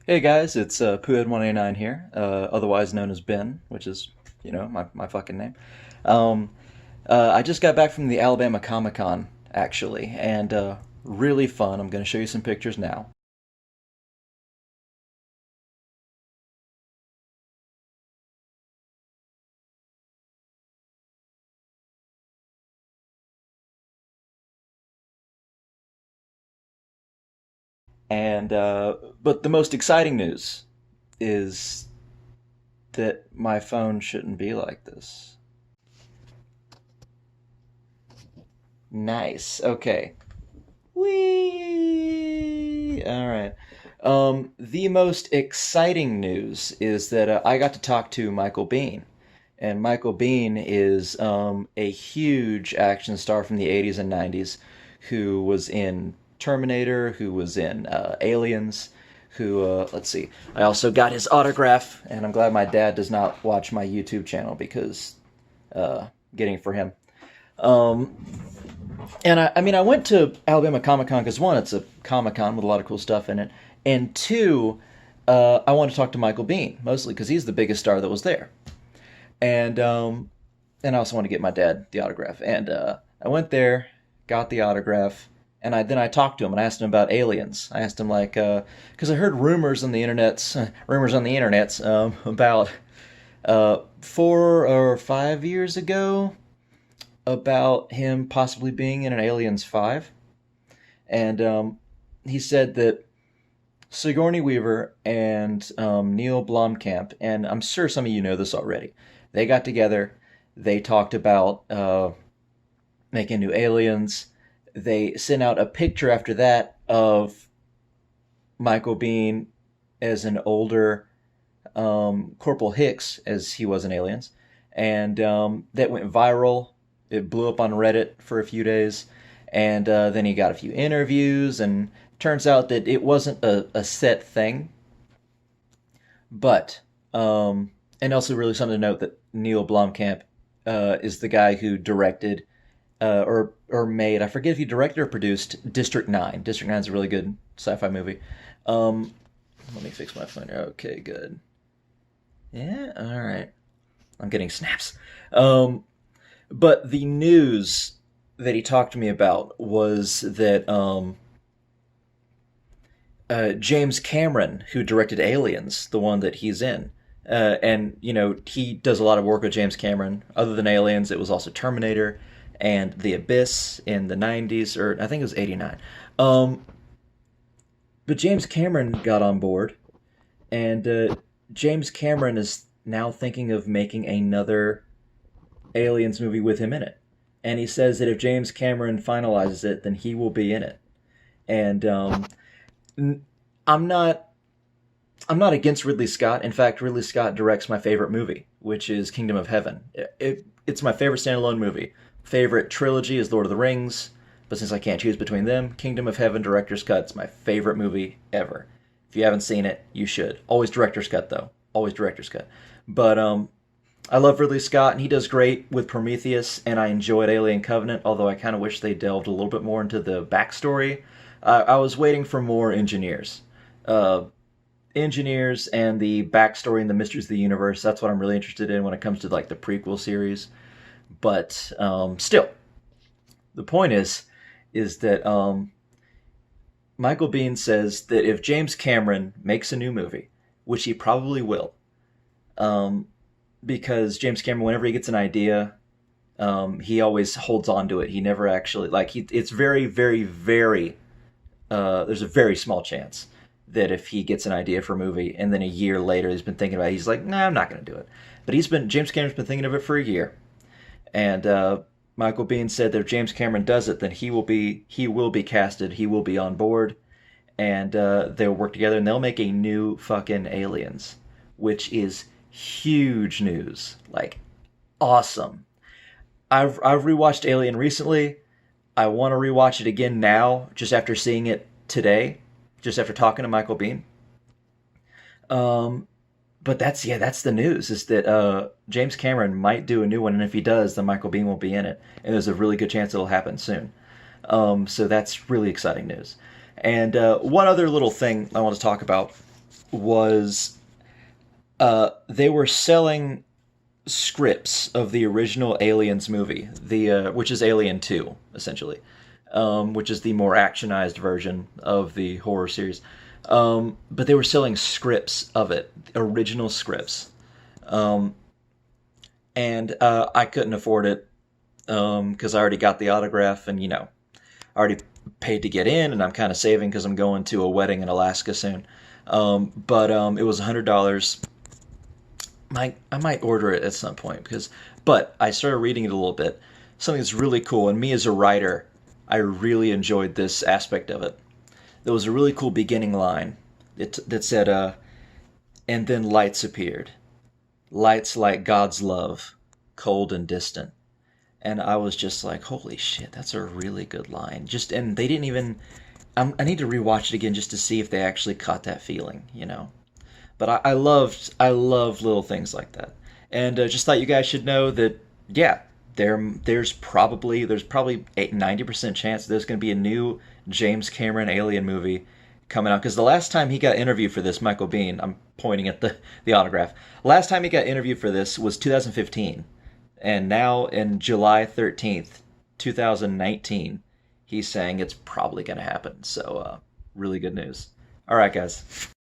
Hey guys, it's Poohead189 here, otherwise known as Ben, which is, my fucking name. Um, I just got back from the Alabama Comic Con, actually, and really fun. I'm going to show you some pictures now. And but the most exciting news is that my phone shouldn't be like this. Nice. Okay. Whee! All right. The most exciting news is that I got to talk to Michael Biehn. And Michael Biehn is a huge action star from the 80s and 90s who was in Terminator, who was in Aliens, who, let's see, I also got his autograph, and I'm glad my dad does not watch my YouTube channel because getting it for him. Um, and I mean, I went to Alabama Comic Con because one, it's a Comic Con with a lot of cool stuff in it, and two, I wanted to talk to Michael Biehn mostly because he's the biggest star that was there, and and I also want to get my dad the autograph. And I went there, got the autograph, and I talked to him and I asked him about aliens. I asked him like because I heard rumors on the internets, about 4 or 5 years ago about him possibly being in an Aliens 5. And he said that Sigourney Weaver and Neil Blomkamp, and I'm sure some of you know this already, they got together, they talked about making new aliens. They sent out a picture after that of Michael Biehn as an older Corporal Hicks, as he was in Aliens. And that went viral. It blew up on Reddit for a few days, and then he got a few interviews, and turns out that it wasn't a set thing. But and also really something to note that Neil Blomkamp is the guy who directed or made, I forget if he directed or produced District 9. District 9 is a really good sci-fi movie. Um, Let me fix my phone here. Okay, good. Yeah, all right. I'm getting snaps. Um, But the news that he talked to me about was that James Cameron, who directed Aliens, the one that he's in, and he does a lot of work with James Cameron. Other than Aliens, it was also Terminator and The Abyss in the '90s, or I think it was '89. Um, but James Cameron got on board, and James Cameron is now thinking of making another Aliens movie with him in it. And he says that if James Cameron finalizes it, then he will be in it. And I'm not I'm not against Ridley Scott. In fact, Ridley Scott directs my favorite movie, which is Kingdom of Heaven. It's my favorite standalone movie. Favorite trilogy is Lord of the Rings, but since I can't choose between them, Kingdom of Heaven Director's Cut is my favorite movie ever. If you haven't seen it, you should. Always Director's Cut though. Always Director's Cut. But I love Ridley Scott, and he does great with Prometheus, and I enjoyed Alien Covenant, although I kind of wish they delved a little bit more into the backstory. I was waiting for more engineers. Uh, Engineers and the backstory and the mysteries of the universe. That's what I'm really interested in when it comes to like the prequel series. But still, the point is that Michael Biehn says that if James Cameron makes a new movie, which he probably will, um, because James Cameron, whenever he gets an idea, he always holds on to it. He never actually like he. It's very, very, very. There's a very small chance that if he gets an idea for a movie and then a year later he's been thinking about it, he's like, nah, I'm not going to do it. But James Cameron's been thinking of it for a year, and Michael Biehn said that if James Cameron does it, then he will be casted, he will be on board, and they'll work together and they'll make a new fucking Aliens, which is huge news, like awesome. I've rewatched Alien recently. I want to rewatch it again now, just after seeing it today, just after talking to Michael Biehn. Um, but that's the news is that James Cameron might do a new one, and if he does, then Michael Biehn will be in it, and there's a really good chance it'll happen soon. So that's really exciting news. And one other little thing I want to talk about was they were selling scripts of the original Aliens movie, the which is Alien 2, essentially, which is the more actionized version of the horror series. But they were selling scripts of it, original scripts, and I couldn't afford it because I already got the autograph, and I already paid to get in, and I'm kind of saving because I'm going to a wedding in Alaska soon. But it was $100. I might order it at some point but I started reading it a little bit. Something that's really cool, and me as a writer, I really enjoyed this aspect of it. There was a really cool beginning line that said, "And then lights appeared, lights like God's love, cold and distant." And I was just like, "Holy shit, that's a really good line." And they didn't even. I need to rewatch it again just to see if they actually caught that feeling. But I love little things like that, and just thought you guys should know that yeah, there's probably 90% chance there's going to be a new James Cameron Alien movie coming out because the last time he got interviewed for this, Michael Biehn, I'm pointing at the autograph. Last time he got interviewed for this was 2015, and now in July 13th, 2019, he's saying it's probably going to happen. So really good news. All right, guys.